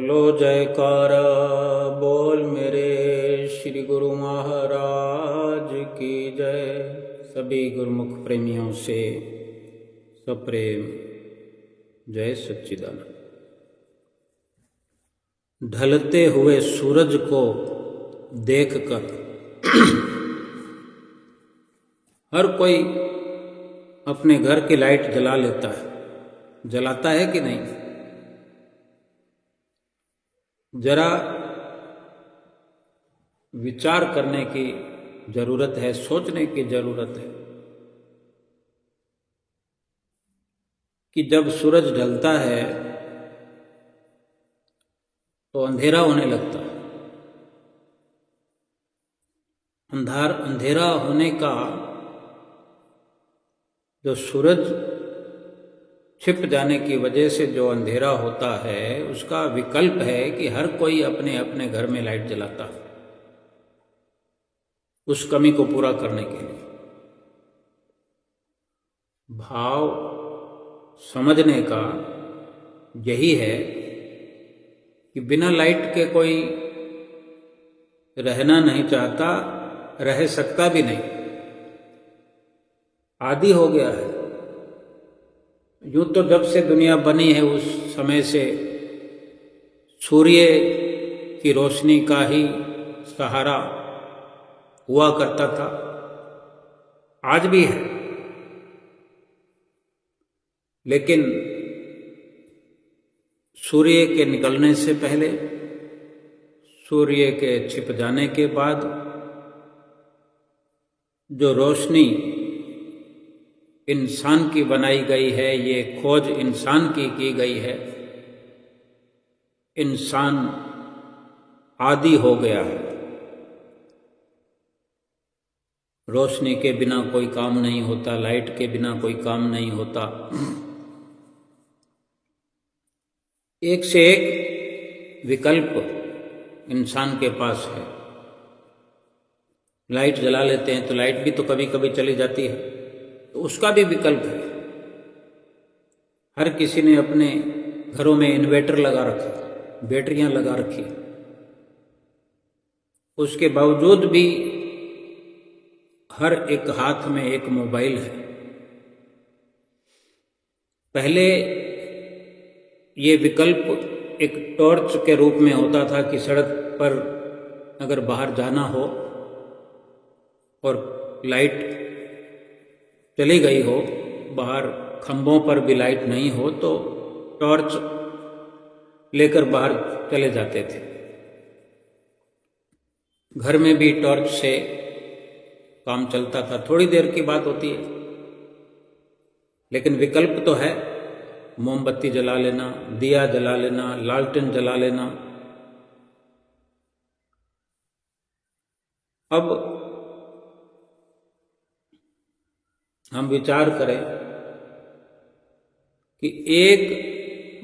बोलो जयकारा बोल मेरे श्री गुरु महाराज की जय। सभी गुरुमुख प्रेमियों से सप्रेम जय सच्चिदानंद। ढलते हुए सूरज को देखकर हर कोई अपने घर की लाइट जला लेता है, जलाता है कि नहीं? जरा विचार करने की जरूरत है, सोचने की जरूरत है कि जब सूरज ढलता है तो अंधेरा होने लगता है। अंधेरा होने का जो सूरज छिप जाने की वजह से जो अंधेरा होता है उसका विकल्प है कि हर कोई अपने अपने घर में लाइट जलाता है उस कमी को पूरा करने के लिए। भाव समझने का यही है कि बिना लाइट के कोई रहना नहीं चाहता, रह सकता भी नहीं, आदी हो गया है। यूं तो जब से दुनिया बनी है उस समय से सूर्य की रोशनी का ही सहारा हुआ करता था, आज भी है। लेकिन सूर्य के निकलने से पहले, सूर्य के छिप जाने के बाद जो रोशनी इंसान की बनाई गई है, ये खोज इंसान की गई है। इंसान आदी हो गया है, रोशनी के बिना कोई काम नहीं होता, लाइट के बिना कोई काम नहीं होता। एक से एक विकल्प इंसान के पास है। लाइट जला लेते हैं तो लाइट भी तो कभी कभी चली जाती है, तो उसका भी विकल्प है। हर किसी ने अपने घरों में इन्वर्टर लगा रखा, बैटरियां लगा रखी, उसके बावजूद भी हर एक हाथ में एक मोबाइल है। पहले ये विकल्प एक टॉर्च के रूप में होता था कि सड़क पर अगर बाहर जाना हो और लाइट चली गई हो, बाहर खंभों पर भी लाइट नहीं हो, तो टॉर्च लेकर बाहर चले जाते थे। घर में भी टॉर्च से काम चलता था, थोड़ी देर की बात होती है। लेकिन विकल्प तो है, मोमबत्ती जला लेना, दिया जला लेना, लालटेन जला लेना। अब हम विचार करें कि एक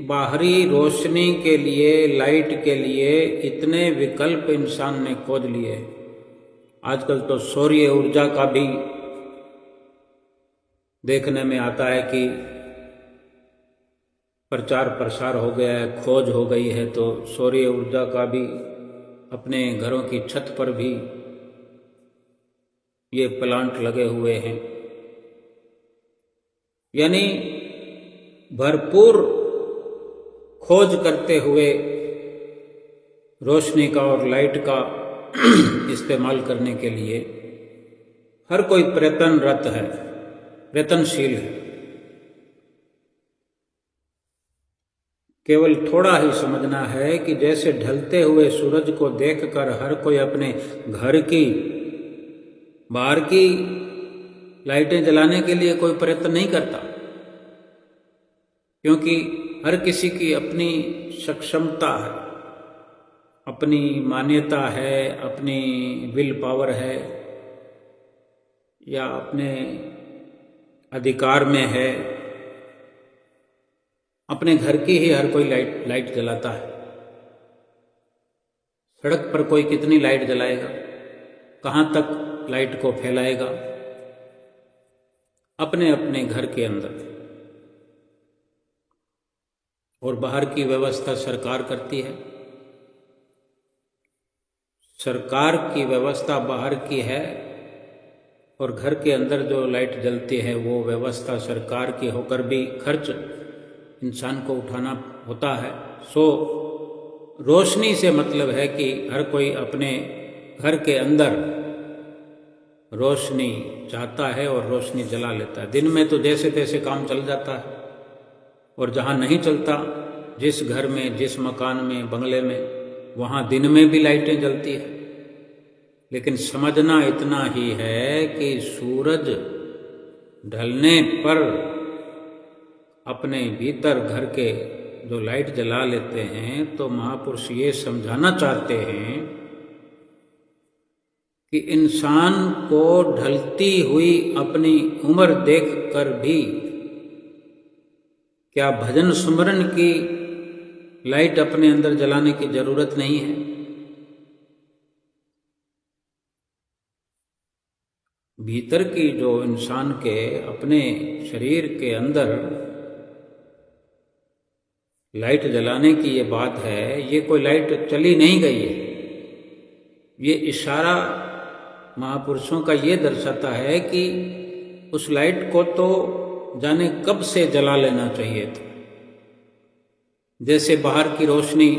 बाहरी रोशनी के लिए, लाइट के लिए इतने विकल्प इंसान ने खोज लिए। आजकल तो सौर्य ऊर्जा का भी देखने में आता है कि प्रचार प्रसार हो गया है, खोज हो गई है। तो सौर्य ऊर्जा का भी अपने घरों की छत पर भी ये प्लांट लगे हुए हैं। यानी भरपूर खोज करते हुए रोशनी का और लाइट का इस्तेमाल करने के लिए हर कोई प्रयत्नरत है, प्रयत्नशील है। केवल थोड़ा ही समझना है कि जैसे ढलते हुए सूरज को देखकर हर कोई अपने घर की, बाहर की लाइटें जलाने के लिए कोई प्रयत्न नहीं करता, क्योंकि हर किसी की अपनी सक्षमता है, अपनी मान्यता है, अपनी विल पावर है, या अपने अधिकार में है। अपने घर की ही हर कोई लाइट जलाता है। सड़क पर कोई कितनी लाइट जलाएगा, कहाँ तक लाइट को फैलाएगा? अपने अपने घर के अंदर। और बाहर की व्यवस्था सरकार करती है। सरकार की व्यवस्था बाहर की है और घर के अंदर जो लाइट जलती है वो व्यवस्था सरकार की होकर भी खर्च इंसान को उठाना होता है। सो रोशनी से मतलब है कि हर कोई अपने घर के अंदर रोशनी चाहता है और रोशनी जला लेता है। दिन में तो जैसे तैसे काम चल जाता है, और जहाँ नहीं चलता, जिस घर में, जिस मकान में, बंगले में, वहाँ दिन में भी लाइटें जलती है। लेकिन समझना इतना ही है कि सूरज ढलने पर अपने भीतर घर के जो लाइट जला लेते हैं, तो महापुरुष ये समझाना चाहते हैं कि इंसान को ढलती हुई अपनी उम्र देखकर भी क्या भजन सुमरन की लाइट अपने अंदर जलाने की जरूरत नहीं है? भीतर की जो इंसान के अपने शरीर के अंदर लाइट जलाने की ये बात है, ये कोई लाइट चली नहीं गई है। ये इशारा महापुरुषों का ये दर्शाता है कि उस लाइट को तो जाने कब से जला लेना चाहिए था। जैसे बाहर की रोशनी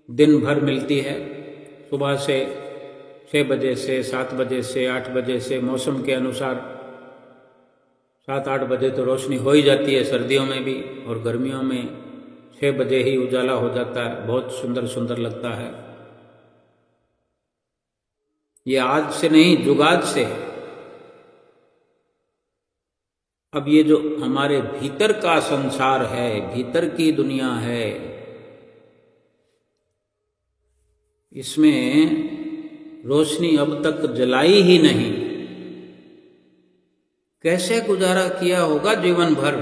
दिन भर मिलती है, सुबह से 6 बजे से, 7 बजे से, 8 बजे से, मौसम के अनुसार 7-8 बजे तो रोशनी हो ही जाती है सर्दियों में भी, और गर्मियों में 6 बजे ही उजाला हो जाता है। बहुत सुंदर सुंदर लगता है। ये आज से नहीं, जुगाद से है। अब ये जो हमारे भीतर का संसार है, भीतर की दुनिया है, इसमें रोशनी अब तक जलाई ही नहीं। कैसे गुजारा किया होगा जीवन भर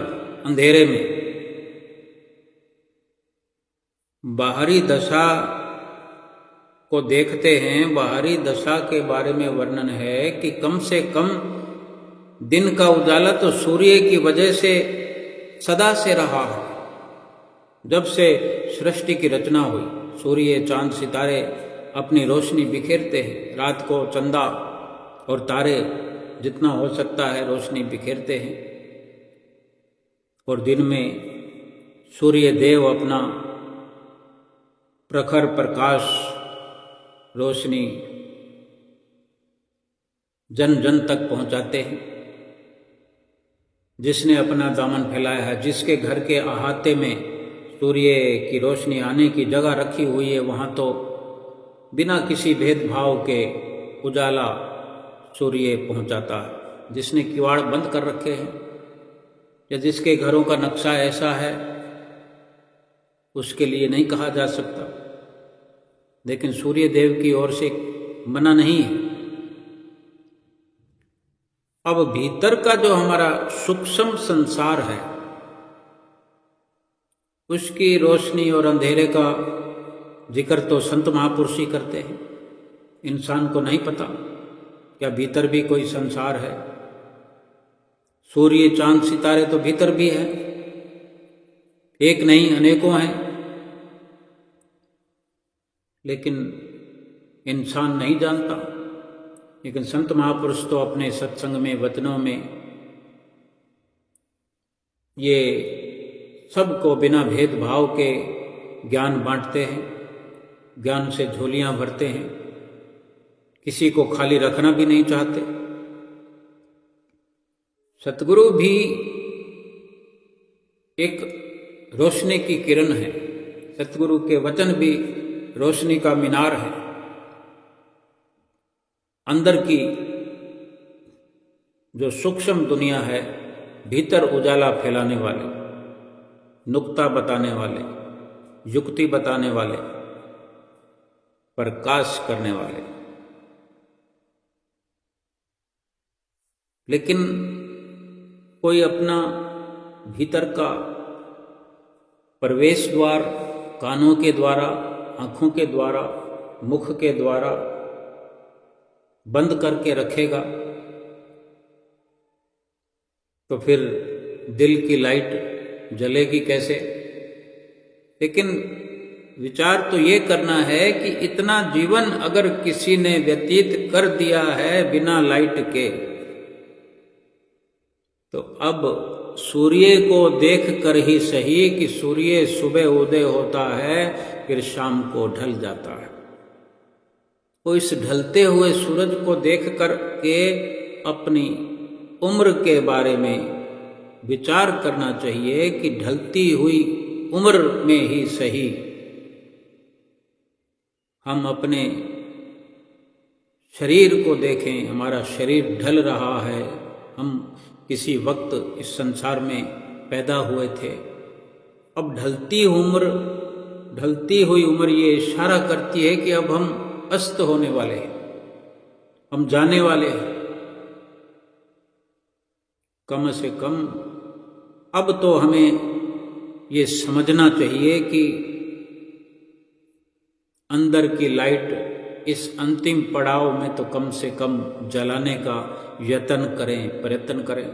अंधेरे में। बाहरी दशा को देखते हैं, बाहरी दशा के बारे में वर्णन है कि कम से कम दिन का उजाला तो सूर्य की वजह से सदा से रहा है। जब से सृष्टि की रचना हुई, सूर्य, चांद, सितारे अपनी रोशनी बिखेरते हैं। रात को चंदा और तारे जितना हो सकता है रोशनी बिखेरते हैं, और दिन में सूर्य देव अपना प्रखर प्रकाश रोशनी जन जन तक पहुंचाते हैं। जिसने अपना दामन फैलाया है, जिसके घर के अहाते में सूर्य की रोशनी आने की जगह रखी हुई है, वहाँ तो बिना किसी भेदभाव के उजाला सूर्य पहुंचाता है। जिसने किवाड़ बंद कर रखे हैं या जिसके घरों का नक्शा ऐसा है, उसके लिए नहीं कहा जा सकता, लेकिन सूर्य देव की ओर से मना नहीं है। अब भीतर का जो हमारा सूक्ष्म संसार है, उसकी रोशनी और अंधेरे का जिक्र तो संत महापुरुष ही करते हैं। इंसान को नहीं पता क्या भीतर भी कोई संसार है। सूर्य, चांद, सितारे तो भीतर भी है, एक नहीं अनेकों हैं, लेकिन इंसान नहीं जानता। लेकिन संत महापुरुष तो अपने सत्संग में, वचनों में ये सबको बिना भेदभाव के ज्ञान बांटते हैं, ज्ञान से झोलियां भरते हैं, किसी को खाली रखना भी नहीं चाहते। सतगुरु भी एक रोशनी की किरण है, सतगुरु के वचन भी रोशनी का मीनार है। अंदर की जो सूक्ष्म दुनिया है, भीतर उजाला फैलाने वाले, नुक्ता बताने वाले, युक्ति बताने वाले, प्रकाश करने वाले। लेकिन कोई अपना भीतर का प्रवेश द्वार कानों के द्वारा, आँखों के द्वारा, मुख के द्वारा बंद करके रखेगा, तो फिर दिल की लाइट जलेगी कैसे? लेकिन विचार तो ये करना है कि इतना जीवन अगर किसी ने व्यतीत कर दिया है बिना लाइट के, तो अब सूर्य को देख कर ही सही कि सूर्य सुबह उदय होता है फिर शाम को ढल जाता है, तो इस ढलते हुए सूरज को देख कर के अपनी उम्र के बारे में विचार करना चाहिए कि ढलती हुई उम्र में ही सही हम अपने शरीर को देखें। हमारा शरीर ढल रहा है, हम किसी वक्त इस संसार में पैदा हुए थे, अब ढलती हुई उम्र ये इशारा करती है कि अब हम अस्त होने वाले हैं, हम जाने वाले हैं। कम से कम अब तो हमें ये समझना चाहिए कि अंदर की लाइट इस अंतिम पड़ाव में तो कम से कम जलाने का यत्न करें, प्रयत्न करें।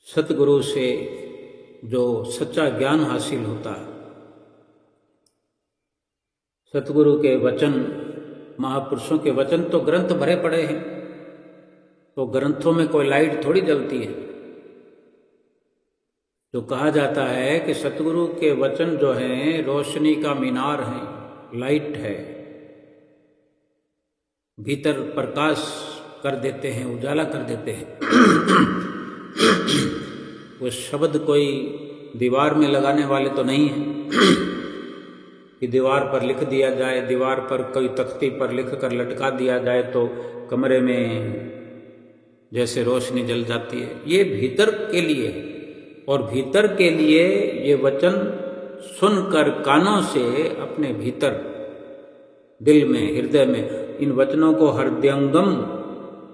सतगुरु से जो सच्चा ज्ञान हासिल होता है, सतगुरु के वचन, महापुरुषों के वचन तो ग्रंथ भरे पड़े हैं, तो ग्रंथों में कोई लाइट थोड़ी जलती है। जो कहा जाता है कि सतगुरु के वचन जो हैं रोशनी का मीनार है, लाइट है, भीतर प्रकाश कर देते हैं, उजाला कर देते हैं। वो शब्द कोई दीवार में लगाने वाले तो नहीं है कि दीवार पर लिख दिया जाए, दीवार पर कोई तख्ती पर लिख कर लटका दिया जाए तो कमरे में जैसे रोशनी जल जाती है। ये भीतर के लिए, और भीतर के लिए ये वचन सुनकर कानों से अपने भीतर दिल में, हृदय में, इन वचनों को हृदयंगम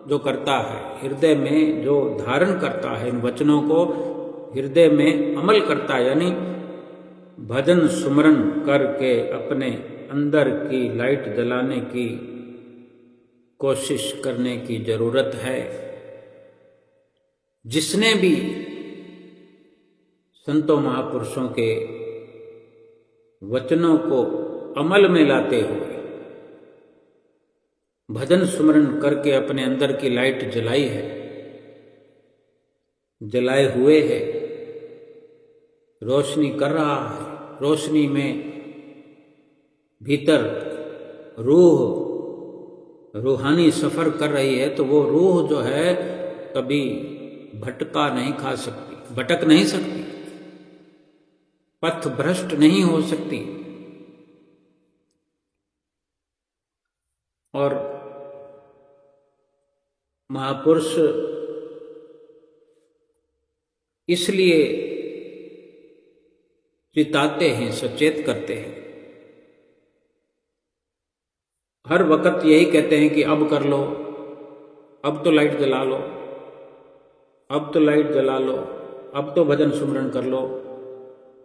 जो करता है, हृदय में जो धारण करता है, इन वचनों को हृदय में अमल करता है, यानी भजन सुमरन करके अपने अंदर की लाइट जलाने की कोशिश करने की जरूरत है। जिसने भी संतों महापुरुषों के वचनों को अमल में लाते हुए भजन सुमरन करके अपने अंदर की लाइट जलाई है, जलाए हुए है, रोशनी कर रहा है, रोशनी में भीतर रूहानी सफर कर रही है, तो वो रूह जो है कभी भटका नहीं खा सकती, भटक नहीं सकती, पथ भ्रष्ट नहीं हो सकती। और महापुरुष इसलिए चिताते हैं, सचेत करते हैं, हर वक्त यही कहते हैं कि अब कर लो, अब तो लाइट जला लो, अब तो लाइट जला लो, अब तो भजन सुमरन कर लो,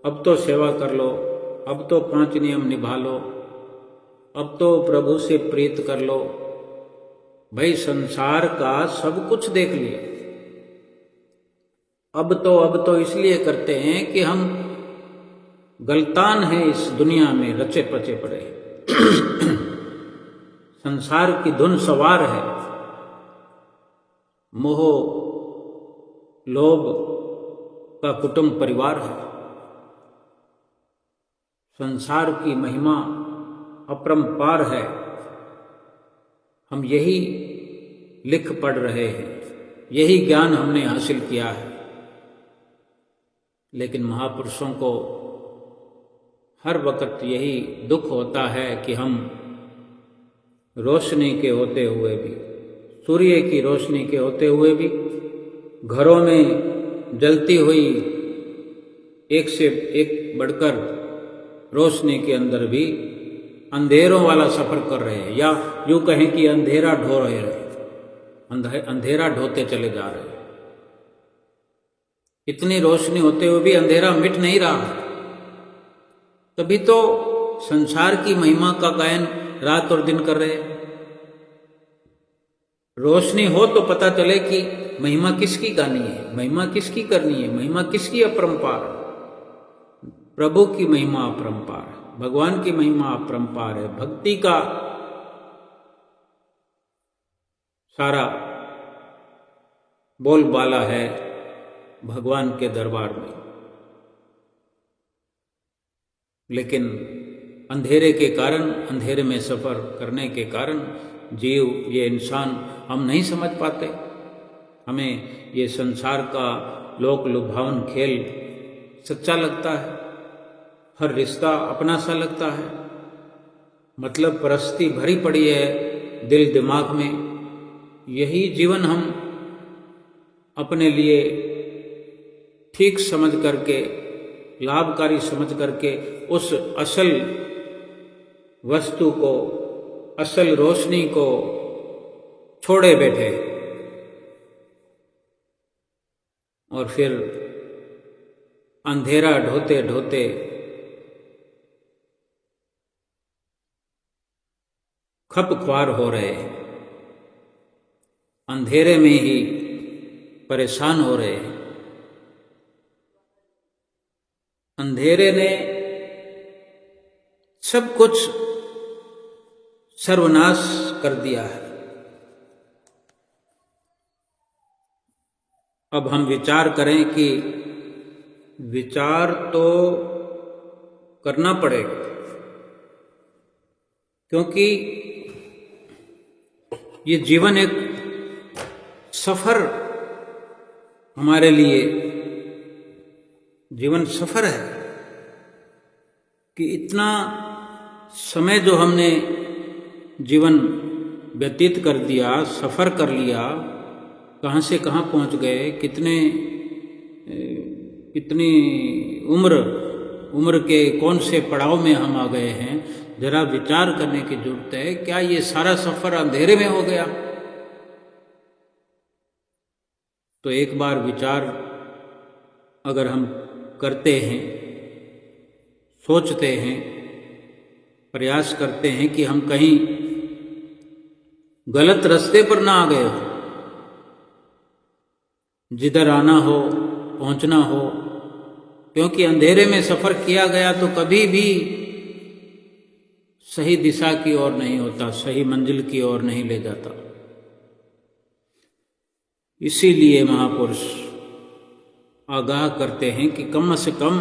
अब तो सेवा कर लो, अब तो 5 नियम निभा लो, अब तो प्रभु से प्रीत कर लो। भाई संसार का सब कुछ देख लिया, अब तो इसलिए करते हैं कि हम गलतान हैं, इस दुनिया में रचे पचे पड़े संसार की धुन सवार है, मोह लोभ का कुटुंब परिवार है। संसार की महिमा अपरंपार है, हम यही लिख पढ़ रहे हैं, यही ज्ञान हमने हासिल किया है। लेकिन महापुरुषों को हर वक्त यही दुख होता है कि हम रोशनी के होते हुए भी, सूर्य की रोशनी के होते हुए भी, घरों में जलती हुई एक से एक बढ़कर रोशनी के अंदर भी अंधेरों वाला सफर कर रहे हैं, या यूं कहें कि अंधेरा ढो रहे हैं, अंधेरा ढोते चले जा रहे हैं। इतनी रोशनी होते हुए भी अंधेरा मिट नहीं रहा। तभी तो संसार की महिमा का गायन रात और दिन कर रहे हैं। रोशनी हो तो पता चले कि महिमा किसकी गानी है, महिमा किसकी करनी है, महिमा किसकी अपरंपार है। प्रभु की महिमा अपरंपार है, भगवान की महिमा अपरंपार है। भक्ति का सारा बोलबाला है भगवान के दरबार में। लेकिन अंधेरे के कारण, अंधेरे में सफर करने के कारण जीव, ये इंसान हम नहीं समझ पाते। हमें ये संसार का लोक लुभावन खेल सच्चा लगता है, हर रिश्ता अपना सा लगता है, मतलब परस्ती भरी पड़ी है दिल दिमाग में। यही जीवन हम अपने लिए ठीक समझ करके, लाभकारी समझ करके उस असल वस्तु को, असल रोशनी को छोड़े बैठे और फिर अंधेरा ढोते ढोते खपख्वार हो रहे हैं, अंधेरे में ही परेशान हो रहे हैं। अंधेरे ने सब कुछ सर्वनाश कर दिया है। अब हम विचार करें कि विचार तो करना पड़ेगा, क्योंकि ये जीवन एक सफर, हमारे लिए जीवन सफर है कि इतना समय जो हमने जीवन व्यतीत कर दिया, सफर कर लिया, कहाँ से कहाँ पहुँच गए, कितनी उम्र के कौन से पड़ाव में हम आ गए हैं, जरा विचार करने की जरूरत है। क्या ये सारा सफर अंधेरे में हो गया? तो एक बार विचार अगर हम करते हैं, सोचते हैं, प्रयास करते हैं कि हम कहीं गलत रास्ते पर ना आ गए हो, जिधर आना हो, पहुंचना हो, क्योंकि अंधेरे में सफर किया गया तो कभी भी सही दिशा की ओर नहीं होता, सही मंजिल की ओर नहीं ले जाता। इसीलिए महापुरुष आगाह करते हैं कि कम से कम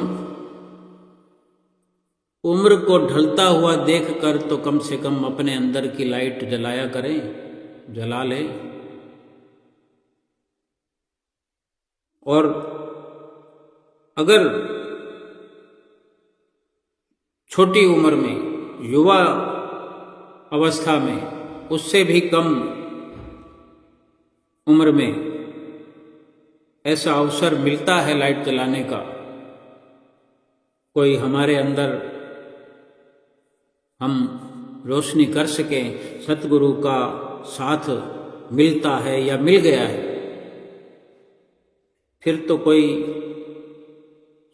उम्र को ढलता हुआ देखकर तो कम से कम अपने अंदर की लाइट जलाया करें, जला लें। और अगर छोटी उम्र में, युवा अवस्था में, उससे भी कम उम्र में ऐसा अवसर मिलता है लाइट जलाने का, कोई हमारे अंदर हम रोशनी कर सकें, सतगुरु का साथ मिलता है या मिल गया है, फिर तो कोई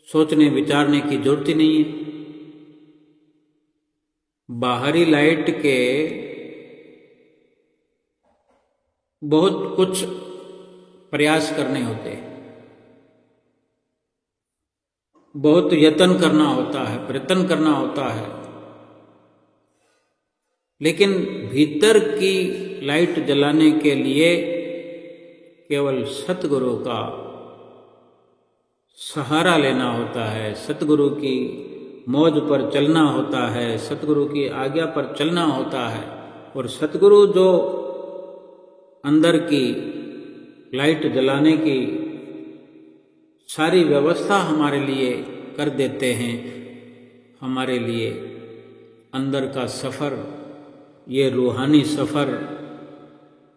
सोचने विचारने की जरूरत ही नहीं है। बाहरी लाइट के बहुत कुछ प्रयास करने होते हैं, बहुत यत्न करना होता है, प्रयत्न करना होता है, लेकिन भीतर की लाइट जलाने के लिए केवल सतगुरु का सहारा लेना होता है, सतगुरु की मौज पर चलना होता है, सतगुरु की आज्ञा पर चलना होता है। और सतगुरु जो अंदर की लाइट जलाने की सारी व्यवस्था हमारे लिए कर देते हैं, हमारे लिए अंदर का सफ़र, ये रूहानी सफ़र,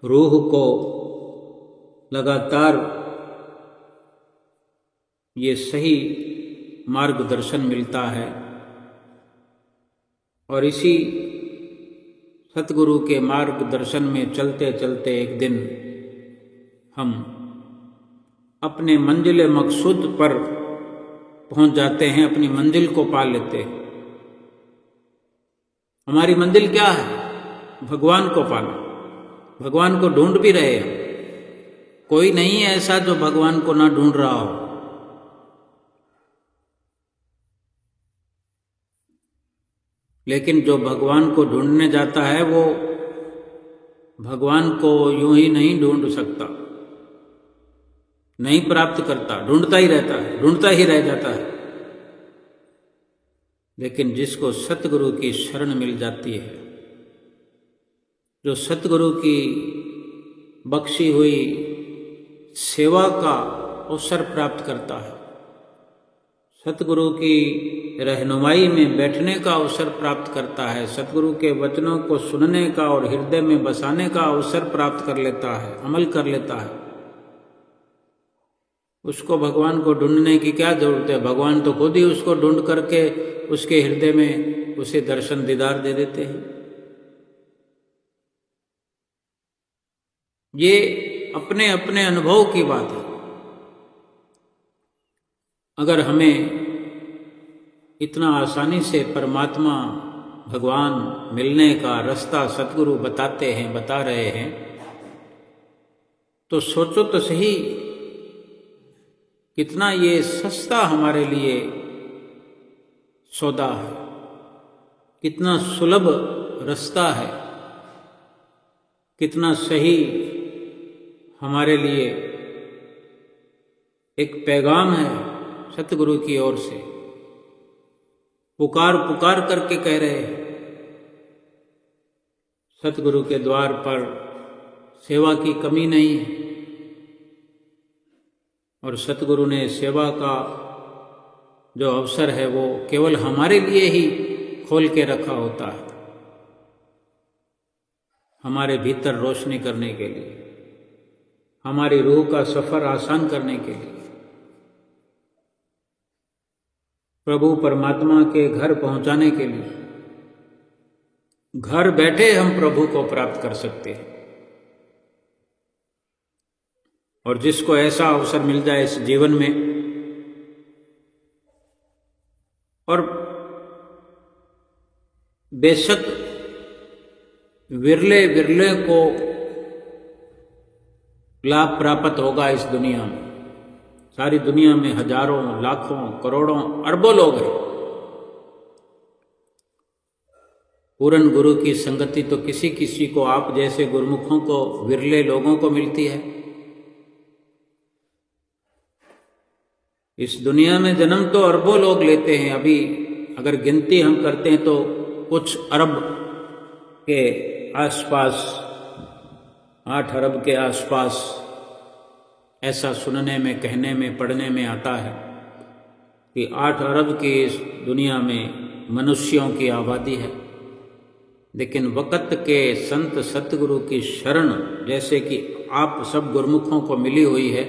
रूह को लगातार ये सही मार्गदर्शन मिलता है। और इसी सतगुरु के मार्गदर्शन में चलते चलते एक दिन हम अपने मंजिल मकसूद पर पहुंच जाते हैं, अपनी मंजिल को पा लेते हैं। हमारी मंजिल क्या है? भगवान को पाना। भगवान को ढूंढ भी रहे हैं। कोई नहीं है ऐसा जो भगवान को ना ढूंढ रहा हो। लेकिन जो भगवान को ढूंढने जाता है वो भगवान को यूं ही नहीं ढूंढ सकता, नहीं प्राप्त करता, ढूंढता ही रहता है, ढूंढता ही रह जाता है। लेकिन जिसको सतगुरु की शरण मिल जाती है, जो सतगुरु की बख्शी हुई सेवा का अवसर प्राप्त करता है, सतगुरु की रहनुमाई में बैठने का अवसर प्राप्त करता है, सतगुरु के वचनों को सुनने का और हृदय में बसाने का अवसर प्राप्त कर लेता है, अमल कर लेता है, उसको भगवान को ढूंढने की क्या जरूरत है। भगवान तो खुद ही उसको ढूंढ करके उसके हृदय में उसे दर्शन दीदार दे देते हैं। ये अपने अपने अनुभव की बात है। अगर हमें इतना आसानी से परमात्मा भगवान मिलने का रास्ता सतगुरु बताते हैं, बता रहे हैं, तो सोचो तो सही कितना ये सस्ता हमारे लिए सौदा है, कितना सुलभ रास्ता है, कितना सही हमारे लिए एक पैगाम है सतगुरु की ओर से। पुकार पुकार करके कह रहे हैं, सतगुरु के द्वार पर सेवा की कमी नहीं है, और सतगुरु ने सेवा का जो अवसर है वो केवल हमारे लिए ही खोल के रखा होता है, हमारे भीतर रोशनी करने के लिए, हमारी रूह का सफर आसान करने के लिए, प्रभु परमात्मा के घर पहुंचाने के लिए। घर बैठे हम प्रभु को प्राप्त कर सकते हैं। और जिसको ऐसा अवसर मिल जाए इस जीवन में, और बेशक विरले विरले को लाभ प्राप्त होगा इस दुनिया में। सारी दुनिया में हजारों, लाखों, करोड़ों, अरबों लोग हैं। पूर्ण गुरु की संगति तो किसी किसी को, आप जैसे गुरुमुखों को, विरले लोगों को मिलती है। इस दुनिया में जन्म तो अरबों लोग लेते हैं। अभी अगर गिनती हम करते हैं तो कुछ अरब के आसपास, 8 अरब के आसपास ऐसा सुनने में, कहने में, पढ़ने में आता है कि 8 अरब की इस दुनिया में मनुष्यों की आबादी है। लेकिन वक़्त के संत सतगुरु की शरण जैसे कि आप सब गुरुमुखों को मिली हुई है,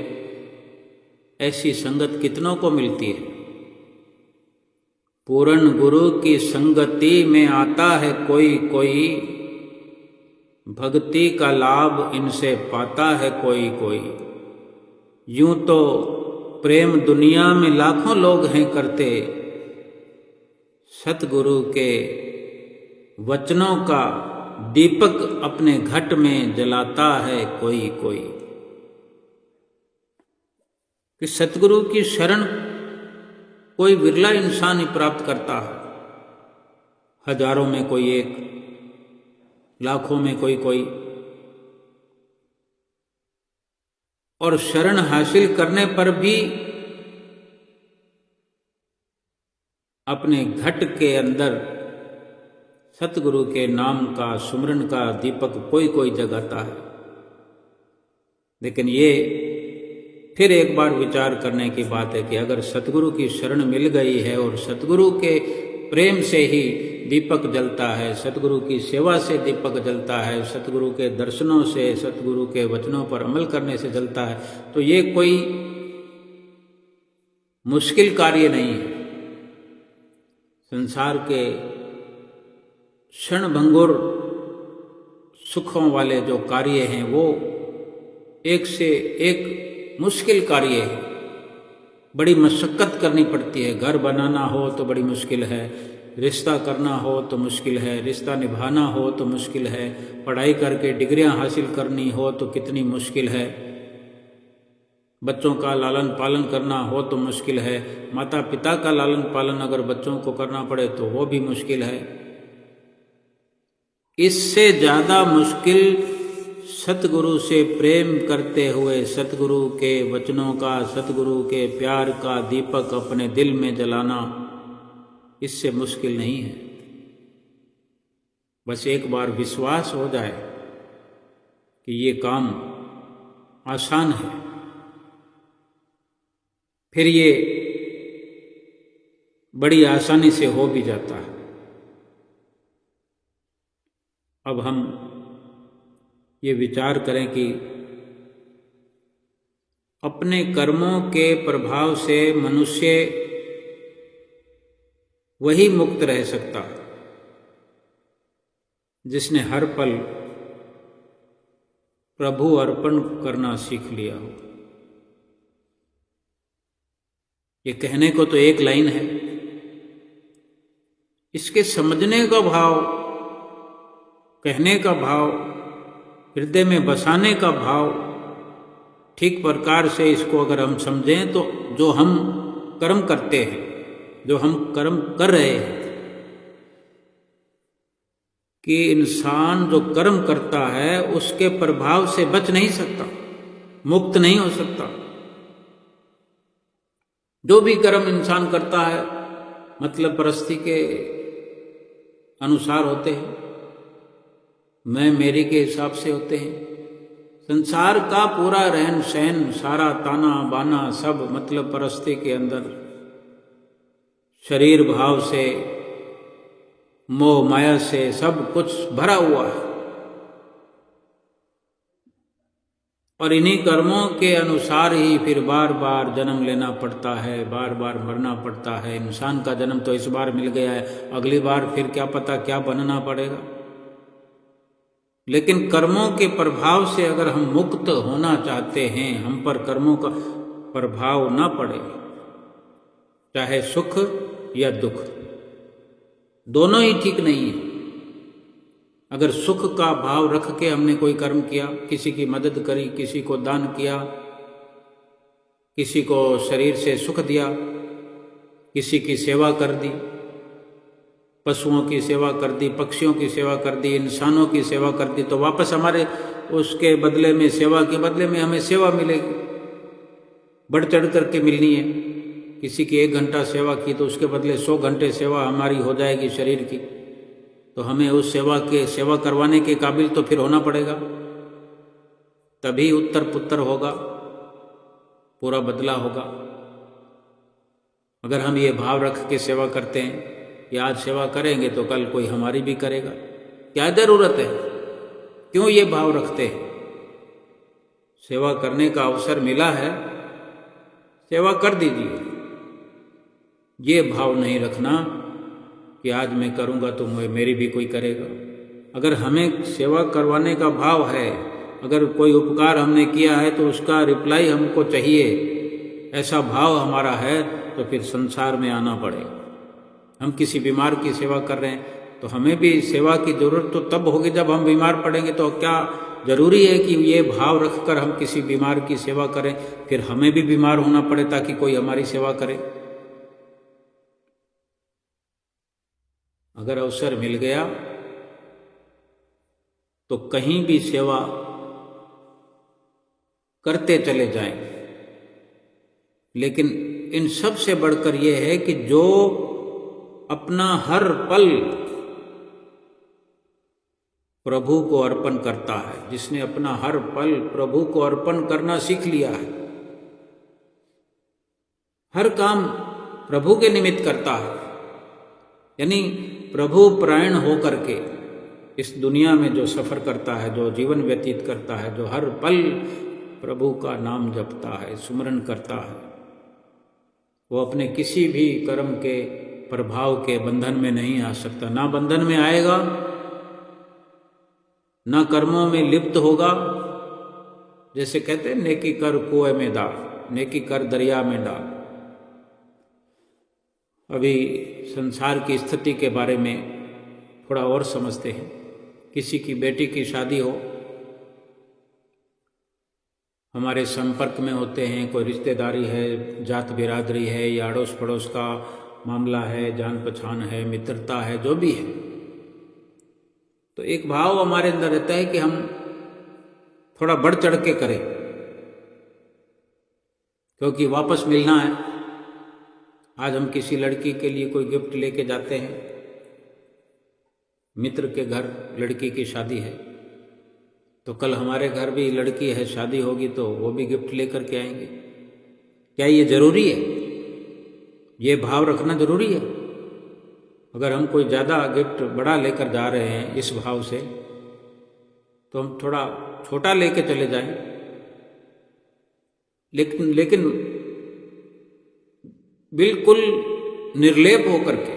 ऐसी संगत कितनों को मिलती है। पूर्ण गुरु की संगति में आता है कोई कोई, भक्ति का लाभ इनसे पाता है कोई कोई। यूं तो प्रेम दुनिया में लाखों लोग हैं करते, सतगुरु के वचनों का दीपक अपने घट में जलाता है कोई कोई। कि सतगुरु की शरण कोई विरला इंसान ही प्राप्त करता है। हजारों में कोई एक, लाखों में कोई कोई। और शरण हासिल करने पर भी अपने घट के अंदर सतगुरु के नाम का, सुमरन का दीपक कोई कोई जगाता है। लेकिन ये फिर एक बार विचार करने की बात है कि अगर सतगुरु की शरण मिल गई है और सतगुरु के प्रेम से ही दीपक जलता है, सतगुरु की सेवा से दीपक जलता है, सतगुरु के दर्शनों से, सतगुरु के वचनों पर अमल करने से जलता है, तो ये कोई मुश्किल कार्य नहीं है। संसार के क्षणभंगुर सुखों वाले जो कार्य हैं वो एक से एक मुश्किल कार्य है। बड़ी मशक्कत करनी पड़ती है। घर बनाना हो तो बड़ी मुश्किल है, रिश्ता करना हो तो मुश्किल है, रिश्ता निभाना हो तो मुश्किल है, पढ़ाई करके डिग्रियां हासिल करनी हो तो कितनी मुश्किल है, बच्चों का लालन पालन करना हो तो मुश्किल है, माता पिता का लालन पालन अगर बच्चों को करना पड़े तो वो भी मुश्किल है। इससे ज़्यादा मुश्किल सतगुरु से प्रेम करते हुए सतगुरु के वचनों का, सतगुरु के प्यार का दीपक अपने दिल में जलाना, इससे मुश्किल नहीं है। बस एक बार विश्वास हो जाए कि ये काम आसान है, फिर ये बड़ी आसानी से हो भी जाता है। अब हम ये विचार करें कि अपने कर्मों के प्रभाव से मनुष्य वही मुक्त रह सकता है जिसने हर पल प्रभु अर्पण करना सीख लिया हो। ये कहने को तो एक लाइन है, इसके समझने का भाव, कहने का भाव, हृदय में बसाने का भाव ठीक प्रकार से इसको अगर हम समझें तो जो हम कर्म करते हैं, जो हम कर्म कर रहे हैं, कि इंसान जो कर्म करता है उसके प्रभाव से बच नहीं सकता, मुक्त नहीं हो सकता। जो भी कर्म इंसान करता है मतलब परस्ती के अनुसार होते हैं, मैं मेरी के हिसाब से होते हैं। संसार का पूरा रहन सहन, सारा ताना बाना सब मतलब परस्ती के अंदर शरीर भाव से, मोह माया से सब कुछ भरा हुआ है। और इन्हीं कर्मों के अनुसार ही फिर बार बार जन्म लेना पड़ता है, बार बार मरना पड़ता है। इंसान का जन्म तो इस बार मिल गया है, अगली बार फिर क्या पता क्या बनना पड़ेगा। लेकिन कर्मों के प्रभाव से अगर हम मुक्त होना चाहते हैं, हम पर कर्मों का प्रभाव ना पड़े, चाहे सुख या दुख, दोनों ही ठीक नहीं है। अगर सुख का भाव रख के हमने कोई कर्म किया, किसी की मदद करी, किसी को दान किया, किसी को शरीर से सुख दिया, किसी की सेवा कर दी, पशुओं की सेवा कर दी, पक्षियों की सेवा कर दी, इंसानों की सेवा कर दी, तो वापस हमारे उसके बदले में, सेवा के बदले में हमें सेवा मिलेगी, बढ़ चढ़ करके मिलनी है। किसी की 1 घंटा सेवा की तो उसके बदले 100 घंटे सेवा हमारी हो जाएगी शरीर की। तो हमें उस सेवा करवाने के काबिल तो फिर होना पड़ेगा, तभी उत्तर पुत्र होगा, पूरा बदला होगा। अगर हम ये भाव रख के सेवा करते हैं कि आज सेवा करेंगे तो कल कोई हमारी भी करेगा, क्या जरूरत है? क्यों ये भाव रखते हैं? सेवा करने का अवसर मिला है, सेवा कर दीजिए। ये भाव नहीं रखना कि आज मैं करूँगा तो मेरी भी कोई करेगा। अगर हमें सेवा करवाने का भाव है, अगर कोई उपकार हमने किया है तो उसका रिप्लाई हमको चाहिए, ऐसा भाव हमारा है, तो फिर संसार में आना पड़ेगा। हम किसी बीमार की सेवा कर रहे हैं तो हमें भी सेवा की जरूरत तो तब होगी जब हम बीमार पड़ेंगे। तो क्या जरूरी है कि ये भाव रखकर हम किसी बीमार की सेवा करें, फिर हमें भी बीमार होना पड़े ताकि कोई हमारी सेवा करे? अगर अवसर मिल गया तो कहीं भी सेवा करते चले जाएं, लेकिन इन सब से बढ़कर यह है कि जो अपना हर पल प्रभु को अर्पण करता है, जिसने अपना हर पल प्रभु को अर्पण करना सीख लिया है, हर काम प्रभु के निमित्त करता है, यानी प्रभु परायण हो करके इस दुनिया में जो सफर करता है, जो जीवन व्यतीत करता है, जो हर पल प्रभु का नाम जपता है, सुमरन करता है, वो अपने किसी भी कर्म के प्रभाव के बंधन में नहीं आ सकता। ना बंधन में आएगा, ना कर्मों में लिप्त होगा। जैसे कहते हैं नेकी कर कुएं में डाल, नेकी कर दरिया में डाल। अभी संसार की स्थिति के बारे में थोड़ा और समझते हैं। किसी की बेटी की शादी हो, हमारे संपर्क में होते हैं, कोई रिश्तेदारी है, जात बिरादरी है या अड़ोस पड़ोस का मामला है, जान पहचान है, मित्रता है, जो भी है, तो एक भाव हमारे अंदर रहता है कि हम थोड़ा बढ़ चढ़ के करें, क्योंकि वापस मिलना है। आज हम किसी लड़की के लिए कोई गिफ्ट लेके जाते हैं, मित्र के घर लड़की की शादी है, तो कल हमारे घर भी लड़की है, शादी होगी, तो वो भी गिफ्ट लेकर के आएंगे। क्या ये जरूरी है? ये भाव रखना जरूरी है? अगर हम कोई ज़्यादा गिफ्ट बड़ा लेकर जा रहे हैं इस भाव से, तो हम थोड़ा छोटा लेके चले जाएं, लेकिन बिल्कुल निर्लेप होकर के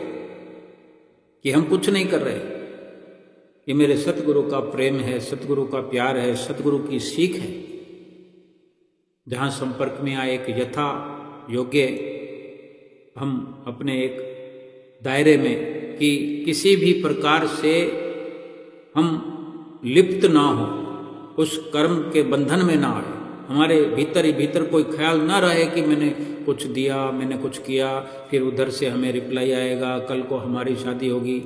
कि हम कुछ नहीं कर रहे, ये मेरे सतगुरु का प्रेम है, सतगुरु का प्यार है, सतगुरु की सीख है। जहाँ संपर्क में आए एक यथा योग्य हम अपने एक दायरे में, कि किसी भी प्रकार से हम लिप्त ना हो, उस कर्म के बंधन में ना आए। हमारे भीतर ही भीतर कोई ख्याल ना रहे कि मैंने कुछ दिया, मैंने कुछ किया, फिर उधर से हमें रिप्लाई आएगा, कल को हमारी शादी होगी।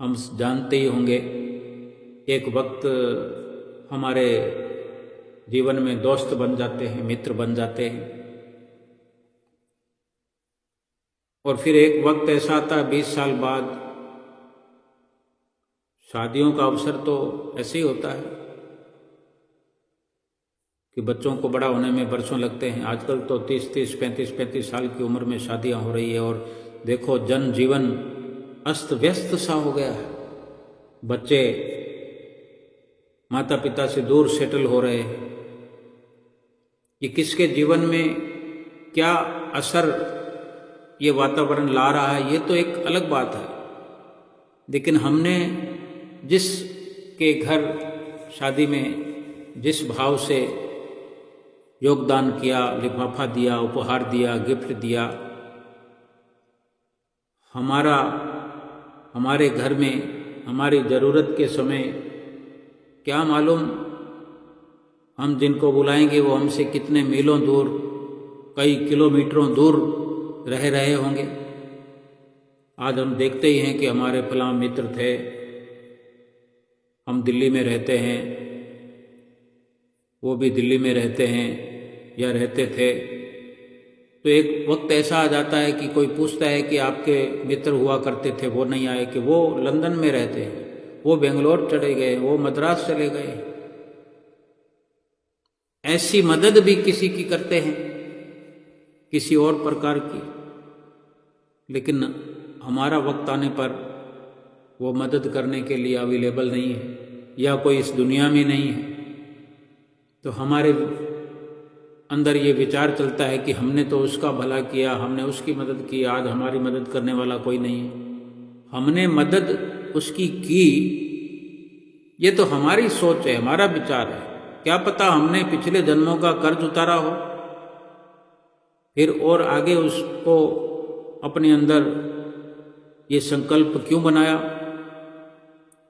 हम जानते ही होंगे, एक वक्त हमारे जीवन में दोस्त बन जाते हैं, मित्र बन जाते हैं, और फिर एक वक्त ऐसा आता है 20 साल बाद, शादियों का अवसर तो ऐसे ही होता है कि बच्चों को बड़ा होने में बरसों लगते हैं। आजकल तो 30-30, 35-35 साल की उम्र में शादियां हो रही है, और देखो जनजीवन अस्त व्यस्त सा हो गया है। बच्चे माता पिता से दूर सेटल हो रहे हैं। ये किसके जीवन में क्या असर ये वातावरण ला रहा है, ये तो एक अलग बात है। लेकिन हमने जिसके घर शादी में जिस भाव से योगदान किया, लिफाफा दिया, उपहार दिया, गिफ्ट दिया, हमारे घर में हमारी ज़रूरत के समय क्या मालूम हम जिनको बुलाएंगे वो हमसे कितने मीलों दूर, कई किलोमीटरों दूर रह रहे होंगे। आज हम देखते ही हैं कि हमारे फलां मित्र थे, हम दिल्ली में रहते हैं, वो भी दिल्ली में रहते हैं या रहते थे। तो एक वक्त ऐसा आ जाता है कि कोई पूछता है कि आपके मित्र हुआ करते थे, वो नहीं आए, कि वो लंदन में रहते हैं, वो बेंगलोर चले गए, वो मद्रास चले गए। ऐसी मदद भी किसी की करते हैं, किसी और प्रकार की, लेकिन हमारा वक्त आने पर वो मदद करने के लिए अवेलेबल नहीं है, या कोई इस दुनिया में नहीं है। तो हमारे अंदर ये विचार चलता है कि हमने तो उसका भला किया, हमने उसकी मदद की, आज हमारी मदद करने वाला कोई नहीं है। हमने मदद उसकी की, ये तो हमारी सोच है, हमारा विचार है। क्या पता हमने पिछले जन्मों का कर्ज उतारा हो, फिर और आगे उसको अपने अंदर ये संकल्प क्यों बनाया।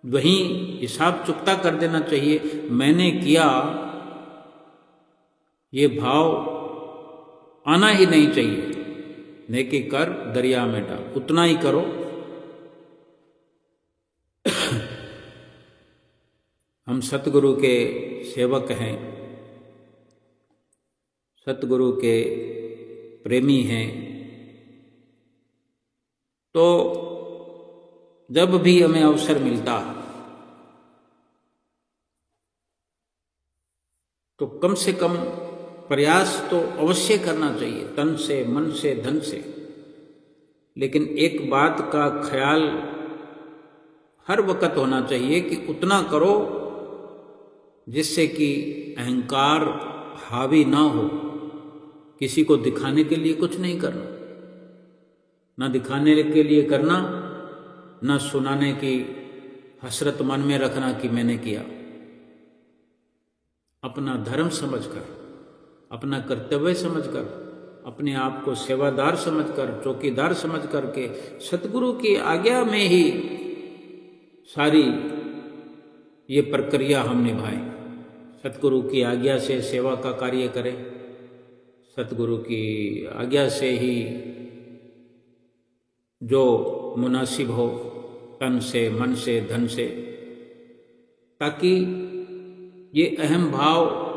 वहीं हिसाब चुकता कर देना चाहिए। मैंने किया, ये भाव आना ही नहीं चाहिए। नेकी कर दरिया में डाल, उतना ही करो। हम सतगुरु के सेवक हैं, सतगुरु के प्रेमी हैं, तो जब भी हमें अवसर मिलता तो कम से कम प्रयास तो अवश्य करना चाहिए, तन से, मन से, धन से। लेकिन एक बात का ख्याल हर वक्त होना चाहिए कि उतना करो जिससे कि अहंकार हावी ना हो। किसी को दिखाने के लिए कुछ नहीं करना, ना दिखाने के लिए करना, ना सुनाने की हसरत मन में रखना कि मैंने किया। अपना धर्म समझकर, अपना कर्तव्य समझकर, अपने आप को सेवादार समझकर, चौकीदार समझ करके सतगुरु की आज्ञा में ही सारी ये प्रक्रिया हम निभाएं। सतगुरु की आज्ञा से सेवा का कार्य करें, सतगुरु की आज्ञा से ही जो मुनासिब हो तन से, मन से, धन से, ताकि ये अहम भाव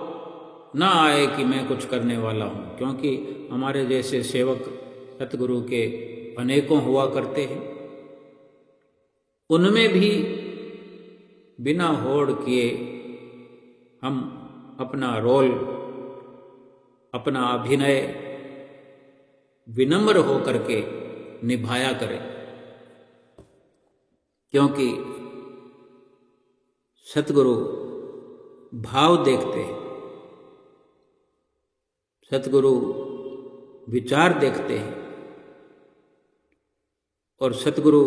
ना आए कि मैं कुछ करने वाला हूँ, क्योंकि हमारे जैसे सेवक सतगुरु के अनेकों हुआ करते हैं। उनमें भी बिना होड़ किए हम अपना रोल, अपना अभिनय विनम्र होकर के निभाया करें, क्योंकि सतगुरु भाव देखते हैं, सतगुरु विचार देखते हैं और सतगुरु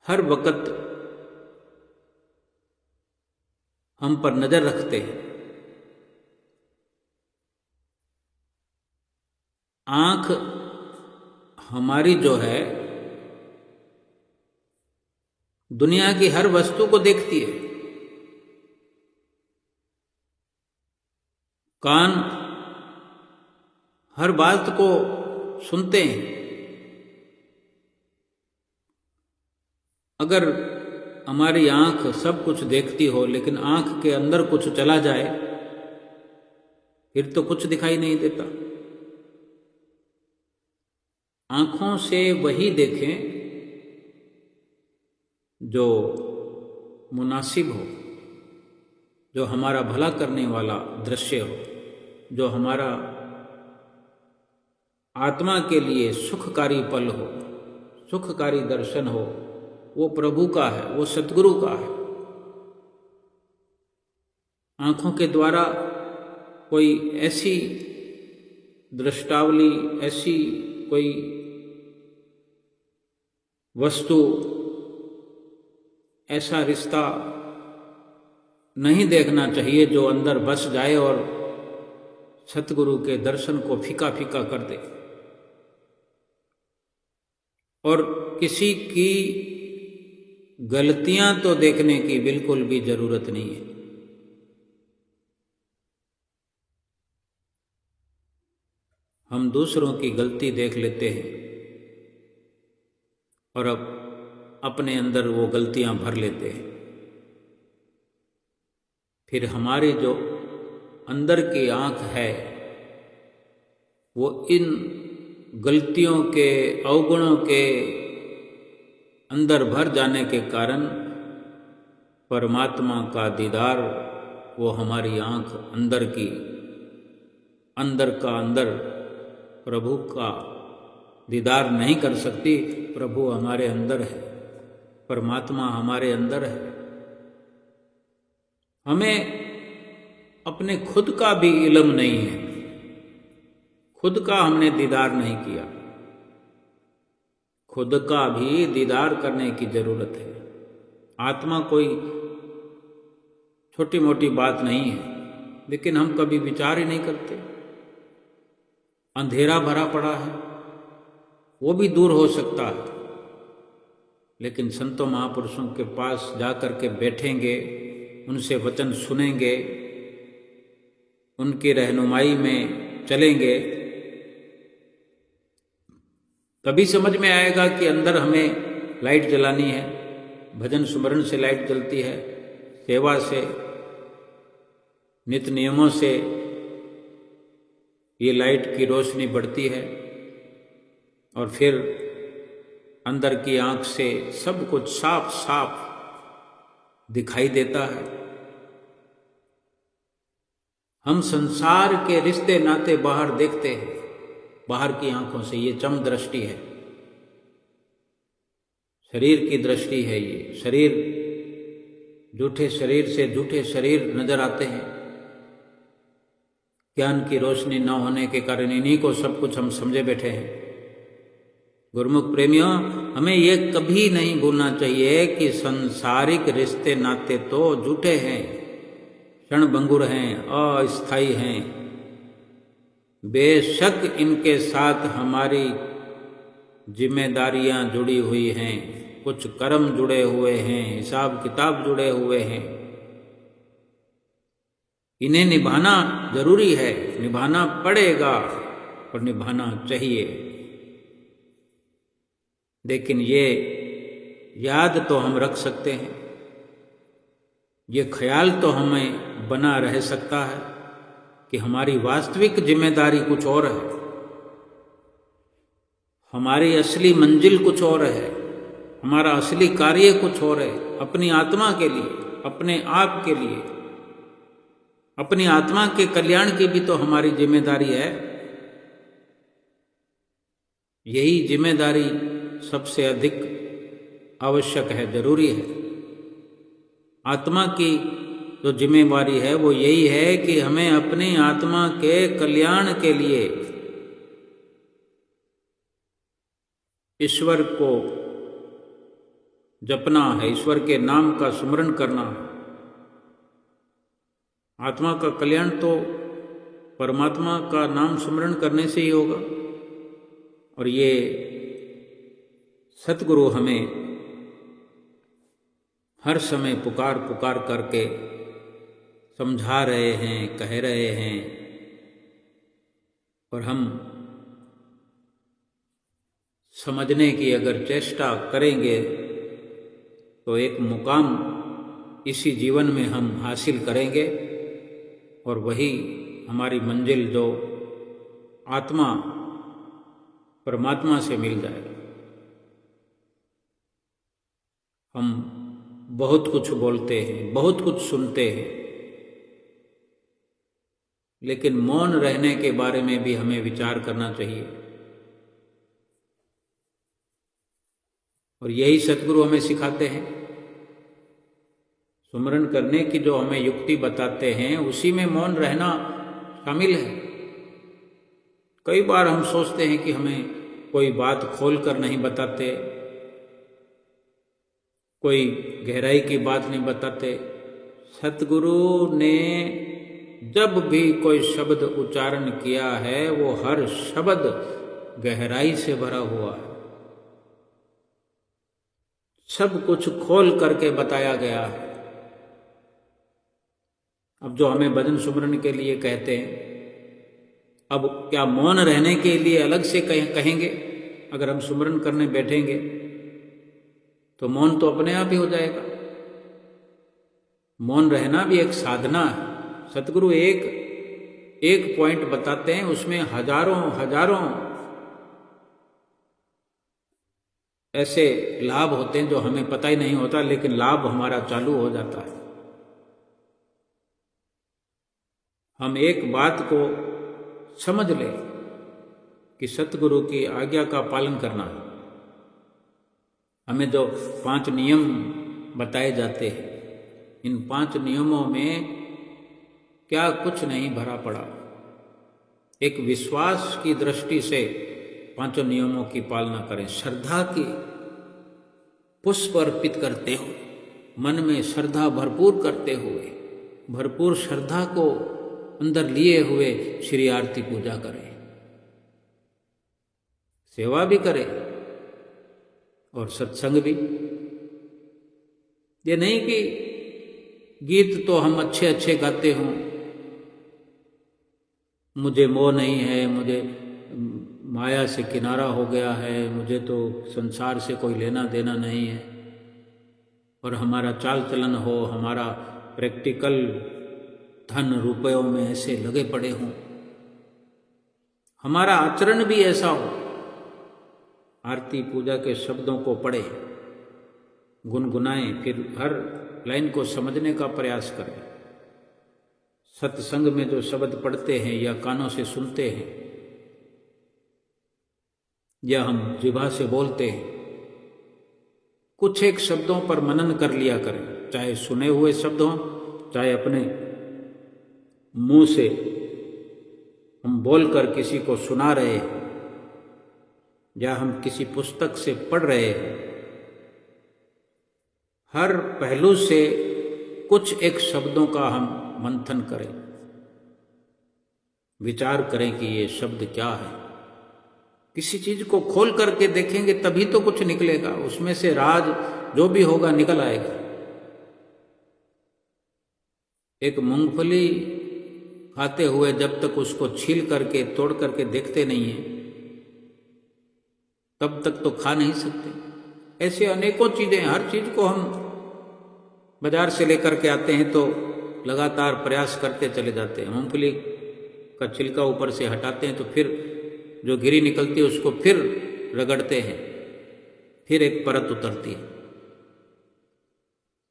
हर वक्त हम पर नजर रखते हैं। आंख हमारी जो है दुनिया की हर वस्तु को देखती है, कान हर बात को सुनते हैं। अगर हमारी आंख सब कुछ देखती हो लेकिन आंख के अंदर कुछ चला जाए फिर तो कुछ दिखाई नहीं देता। आंखों से वही देखें जो मुनासिब हो, जो हमारा भला करने वाला दृश्य हो, जो हमारा आत्मा के लिए सुखकारी पल हो, सुखकारी दर्शन हो, वो प्रभु का है, वो सतगुरु का है। आंखों के द्वारा कोई ऐसी दृष्टावली, ऐसी कोई वस्तु, ऐसा रिश्ता नहीं देखना चाहिए जो अंदर बस जाए और सतगुरु के दर्शन को फीका फीका कर दे। और किसी की गलतियां तो देखने की बिल्कुल भी जरूरत नहीं है। हम दूसरों की गलती देख लेते हैं और अब अपने अंदर वो गलतियां भर लेते हैं। फिर हमारी जो अंदर की आंख है वो इन गलतियों के, अवगुणों के अंदर भर जाने के कारण परमात्मा का दीदार वो हमारी आंख अंदर की, अंदर का अंदर प्रभु का दीदार नहीं कर सकती। प्रभु हमारे अंदर है, परमात्मा हमारे अंदर है। हमें अपने खुद का भी इल्म नहीं है, खुद का हमने दीदार नहीं किया। खुद का भी दीदार करने की जरूरत है। आत्मा कोई छोटी मोटी बात नहीं है, लेकिन हम कभी विचार ही नहीं करते। अंधेरा भरा पड़ा है, वो भी दूर हो सकता है, लेकिन संतों महापुरुषों के पास जाकर के बैठेंगे, उनसे वचन सुनेंगे, उनकी रहनुमाई में चलेंगे, तभी समझ में आएगा कि अंदर हमें लाइट जलानी है। भजन सुमरण से लाइट जलती है, सेवा से, नित्य नियमों से ये लाइट की रोशनी बढ़ती है और फिर अंदर की आंख से सब कुछ साफ साफ दिखाई देता है। हम संसार के रिश्ते नाते बाहर देखते हैं, बाहर की आंखों से। ये चम दृष्टि है, शरीर की दृष्टि है। ये शरीर, झूठे शरीर से झूठे शरीर नजर आते हैं। ज्ञान की रोशनी न होने के कारण इन्हीं को सब कुछ हम समझे बैठे हैं। गुरुमुख प्रेमियों, हमें ये कभी नहीं भूलना चाहिए कि संसारिक रिश्ते नाते तो झूठे हैं, क्षणभंगुर हैं, अस्थायी हैं। बेशक इनके साथ हमारी जिम्मेदारियां जुड़ी हुई हैं, कुछ कर्म जुड़े हुए हैं, हिसाब किताब जुड़े हुए हैं। इन्हें निभाना जरूरी है, निभाना पड़ेगा और निभाना चाहिए। लेकिन ये याद तो हम रख सकते हैं, ये ख्याल तो हमें बना रह सकता है कि हमारी वास्तविक जिम्मेदारी कुछ और है, हमारी असली मंजिल कुछ और है, हमारा असली कार्य कुछ और है। अपनी आत्मा के लिए, अपने आप के लिए, अपनी आत्मा के कल्याण की भी तो हमारी जिम्मेदारी है। यही जिम्मेदारी सबसे अधिक आवश्यक है, जरूरी है। आत्मा की जो जिम्मेदारी है वो यही है कि हमें अपनी आत्मा के कल्याण के लिए ईश्वर को जपना है, ईश्वर के नाम का स्मरण करना है। आत्मा का कल्याण तो परमात्मा का नाम स्मरण करने से ही होगा। और ये सतगुरु हमें हर समय पुकार पुकार करके समझा रहे हैं, कह रहे हैं, और हम समझने की अगर चेष्टा करेंगे तो एक मुकाम इसी जीवन में हम हासिल करेंगे, और वही हमारी मंजिल जो आत्मा परमात्मा से मिल जाएगा। हम बहुत कुछ बोलते हैं, बहुत कुछ सुनते हैं, लेकिन मौन रहने के बारे में भी हमें विचार करना चाहिए। और यही सतगुरु हमें सिखाते हैं। सुमरन करने की जो हमें युक्ति बताते हैं उसी में मौन रहना शामिल है। कई बार हम सोचते हैं कि हमें कोई बात खोल कर नहीं बताते, कोई गहराई की बात नहीं बताते। सतगुरु ने जब भी कोई शब्द उच्चारण किया है वो हर शब्द गहराई से भरा हुआ है, सब कुछ खोल करके बताया गया है। अब जो हमें भजन सुमरन के लिए कहते हैं, अब क्या मौन रहने के लिए अलग से कहेंगे? अगर हम सुमरन करने बैठेंगे तो मौन तो अपने आप ही हो जाएगा। मौन रहना भी एक साधना है। सतगुरु एक पॉइंट बताते हैं, उसमें हजारों ऐसे लाभ होते हैं जो हमें पता ही नहीं होता, लेकिन लाभ हमारा चालू हो जाता है। हम एक बात को समझ लें कि सतगुरु की आज्ञा का पालन करना है। हमें जो 5 नियम बताए जाते हैं, इन 5 नियमों में क्या कुछ नहीं भरा पड़ा। एक विश्वास की दृष्टि से 5 नियमों की पालना करें। श्रद्धा की पुष्प अर्पित करते हुए, मन में श्रद्धा भरपूर करते हुए, भरपूर श्रद्धा को अंदर लिए हुए श्री आरती पूजा करें, सेवा भी करें और सत्संग भी। ये नहीं कि गीत तो हम अच्छे अच्छे गाते हों, मुझे मोह नहीं है, मुझे माया से किनारा हो गया है, मुझे तो संसार से कोई लेना देना नहीं है, और हमारा चाल चलन हो, हमारा प्रैक्टिकल धन रुपयों में ऐसे लगे पड़े हों, हमारा आचरण भी ऐसा हो। आरती पूजा के शब्दों को पढ़े, गुनगुनाएं, फिर हर लाइन को समझने का प्रयास करें। सत्संग में जो शब्द पढ़ते हैं या कानों से सुनते हैं या हम जिह्वा से बोलते हैं, कुछ एक शब्दों पर मनन कर लिया करें। चाहे सुने हुए शब्द हों, चाहे अपने मुंह से हम बोलकर किसी को सुना रहे हैं, या हम किसी पुस्तक से पढ़ रहे हैं, हर पहलू से कुछ एक शब्दों का हम मंथन करें, विचार करें कि ये शब्द क्या है। किसी चीज को खोल करके देखेंगे तभी तो कुछ निकलेगा, उसमें से राज जो भी होगा निकल आएगा। एक मूंगफली खाते हुए जब तक उसको छील करके तोड़ करके देखते नहीं है तब तक तो खा नहीं सकते। ऐसे अनेकों चीजें, हर चीज को हम बाजार से लेकर के आते हैं तो लगातार प्रयास करते चले जाते हैं। मूंगफली का छिलका ऊपर से हटाते हैं तो फिर जो गिरी निकलती है उसको फिर रगड़ते हैं, फिर एक परत उतरती है।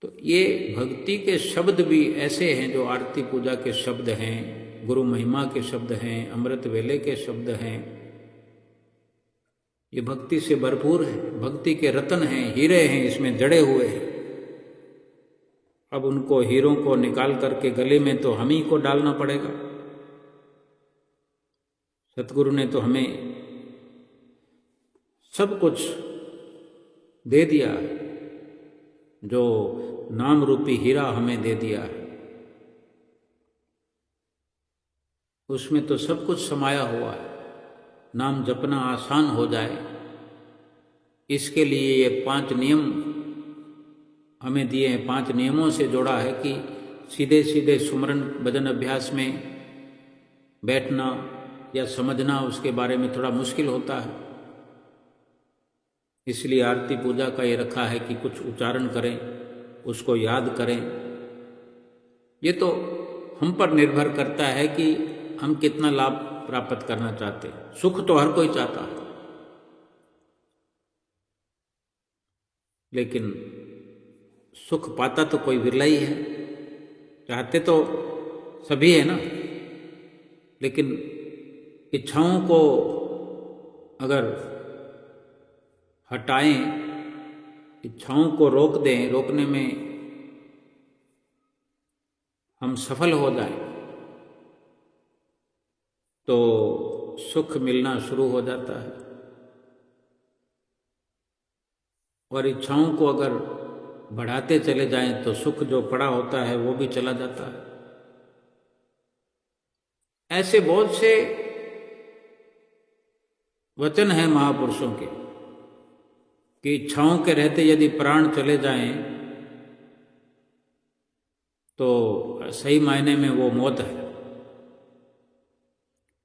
तो ये भक्ति के शब्द भी ऐसे हैं जो आरती पूजा के शब्द हैं, गुरु महिमा के शब्द हैं, अमृत वेले के शब्द हैं। ये भक्ति से भरपूर है, भक्ति के रत्न हैं, हीरे हैं, इसमें जड़े हुए हैं। अब उनको हीरों को निकाल करके गले में तो हम ही को डालना पड़ेगा। सतगुरु ने तो हमें सब कुछ दे दिया है, जो नाम रूपी हीरा हमें दे दिया है उसमें तो सब कुछ समाया हुआ है। नाम जपना आसान हो जाए इसके लिए ये 5 नियम हमें दिए हैं। 5 नियमों से जोड़ा है कि सीधे सीधे सुमरन भजन अभ्यास में बैठना या समझना उसके बारे में थोड़ा मुश्किल होता है, इसलिए आरती पूजा का ये रखा है कि कुछ उच्चारण करें, उसको याद करें। ये तो हम पर निर्भर करता है कि हम कितना लाभ प्राप्त करना चाहते हैं। सुख तो हर कोई चाहता है, लेकिन सुख पाता तो कोई विरला ही है। चाहते तो सभी है ना, लेकिन इच्छाओं को अगर हटाएं, इच्छाओं को रोक दें, रोकने में हम सफल हो जाएं तो सुख मिलना शुरू हो जाता है। और इच्छाओं को अगर बढ़ाते चले जाएं तो सुख जो पड़ा होता है वो भी चला जाता है। ऐसे बहुत से वचन हैं महापुरुषों के कि इच्छाओं के रहते यदि प्राण चले जाएं तो सही मायने में वो मौत है,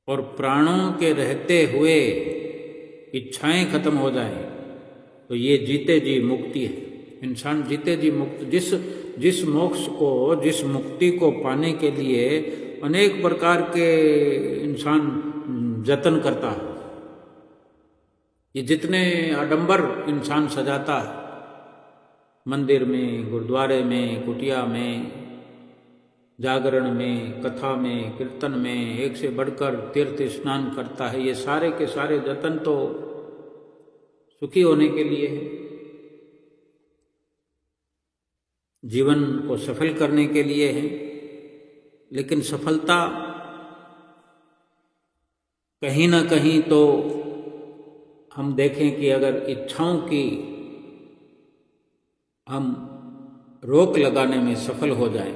और प्राणों के रहते हुए इच्छाएं खत्म हो जाएं तो ये जीते जी मुक्ति है। इंसान जीते जी मुक्त, जिस मोक्ष को, जिस मुक्ति को पाने के लिए अनेक प्रकार के इंसान जतन करता है। ये जितने आडंबर इंसान सजाता है, मंदिर में, गुरुद्वारे में, कुटिया में, जागरण में, कथा में, कीर्तन में, एक से बढ़कर तीर्थ स्नान करता है, ये सारे के सारे जतन तो सुखी होने के लिए है, जीवन को सफल करने के लिए है। लेकिन सफलता कहीं ना कहीं तो हम देखें कि अगर इच्छाओं की हम रोक लगाने में सफल हो जाएं,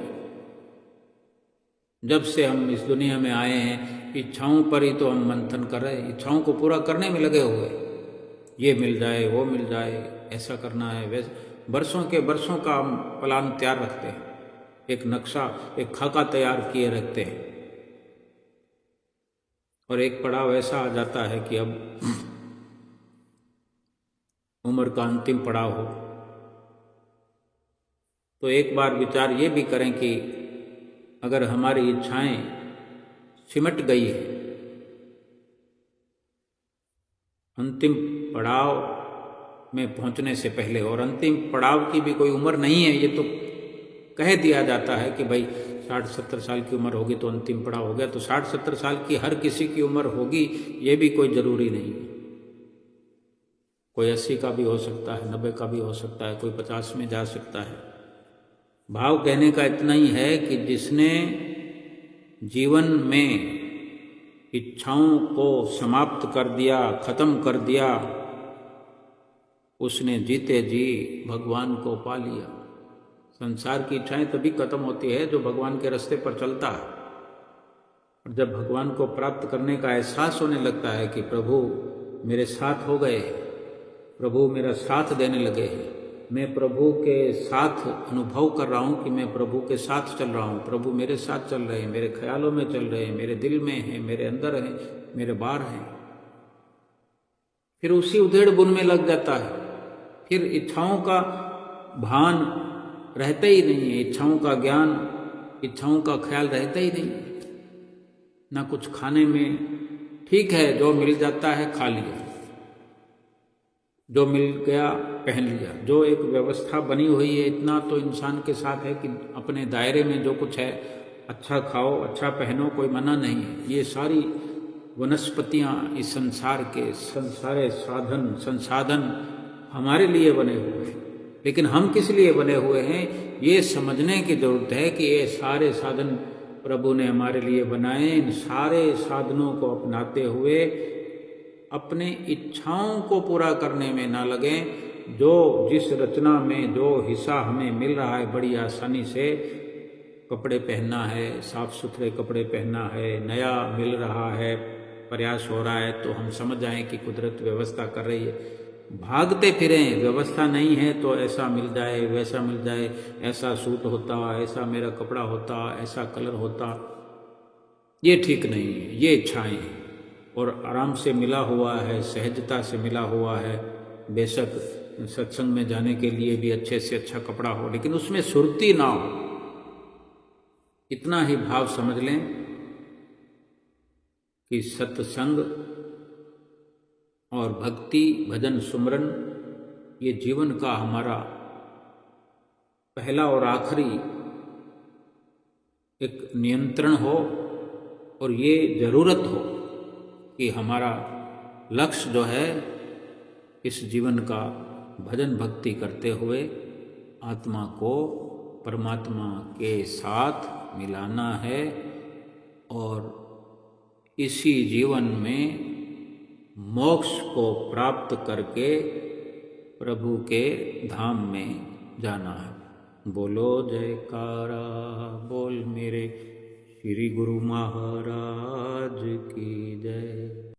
जब से हम इस दुनिया में आए हैं इच्छाओं पर ही तो हम मंथन कर रहे हैं, इच्छाओं को पूरा करने में लगे हुए, ये मिल जाए, वो मिल जाए, ऐसा करना है, वैसे बरसों के बरसों का हम प्लान तैयार रखते हैं, एक नक्शा, एक खाका तैयार किए रखते हैं, और एक पड़ाव ऐसा आ जाता है कि अब उम्र का अंतिम पड़ाव हो तो एक बार विचार ये भी करें कि अगर हमारी इच्छाएं सिमट गई है, अंतिम पड़ाव में पहुंचने से पहले, और अंतिम पड़ाव की भी कोई उम्र नहीं है, ये तो कह दिया जाता है कि भाई 60-70 साल की उम्र होगी तो अंतिम पड़ाव हो गया, तो 60-70 साल की हर किसी की उम्र होगी ये भी कोई जरूरी नहीं है। कोई 80 का भी हो सकता है, 90 का भी हो सकता है, कोई 50 में जा सकता है। भाव कहने का इतना ही है कि जिसने जीवन में इच्छाओं को समाप्त कर दिया, खत्म कर दिया, उसने जीते जी भगवान को पा लिया, संसार की इच्छाएं तभी खत्म होती है जो भगवान के रास्ते पर चलता है। और जब भगवान को प्राप्त करने का एहसास होने लगता है कि प्रभु मेरे साथ हो गए, प्रभु मेरा साथ देने लगे हैं, मैं प्रभु के साथ अनुभव कर रहा हूँ कि मैं प्रभु के साथ चल रहा हूँ, प्रभु मेरे साथ चल रहे हैं, मेरे ख्यालों में चल रहे हैं, मेरे दिल में हैं, मेरे अंदर हैं, मेरे बाहर हैं। फिर उसी उधेड़ बुन में लग जाता है। फिर इच्छाओं का भान रहता ही नहीं है, इच्छाओं का ज्ञान, इच्छाओं का ख्याल रहता ही नहीं। ना कुछ खाने में, ठीक है जो मिल जाता है खा लिया, जो मिल गया पहन लिया, जो एक व्यवस्था बनी हुई है, इतना तो इंसान के साथ है कि अपने दायरे में जो कुछ है अच्छा खाओ, अच्छा पहनो, कोई मना नहीं है। ये सारी वनस्पतियाँ इस संसार के सारे संसाधन हमारे लिए बने हुए हैं, लेकिन हम किस लिए बने हुए हैं ये समझने की जरूरत है कि ये सारे साधन प्रभु ने हमारे लिए बनाए। इन सारे साधनों को अपनाते हुए अपने इच्छाओं को पूरा करने में ना लगें। जो जिस रचना में जो हिस्सा हमें मिल रहा है बड़ी आसानी से, कपड़े पहनना है, साफ सुथरे कपड़े पहनना है, नया मिल रहा है, प्रयास हो रहा है, तो हम समझ जाएं कि कुदरत व्यवस्था कर रही है। भागते फिरें, व्यवस्था नहीं है तो ऐसा मिल जाए, वैसा मिल जाए, ऐसा सूट होता, ऐसा मेरा कपड़ा होता, ऐसा कलर होता, ये ठीक नहीं है। ये इच्छाएं हैं और आराम से मिला हुआ है, सहजता से मिला हुआ है। बेशक सत्संग में जाने के लिए भी अच्छे से अच्छा कपड़ा हो, लेकिन उसमें सुरती ना हो। इतना ही भाव समझ लें कि सत्संग और भक्ति, भजन, सुमरन ये जीवन का हमारा पहला और आखिरी एक नियंत्रण हो, और ये जरूरत हो कि हमारा लक्ष्य जो है इस जीवन का भजन भक्ति करते हुए आत्मा को परमात्मा के साथ मिलाना है, और इसी जीवन में मोक्ष को प्राप्त करके प्रभु के धाम में जाना है। बोलो जयकारा बोल मेरे श्री गुरु महाराज की जय।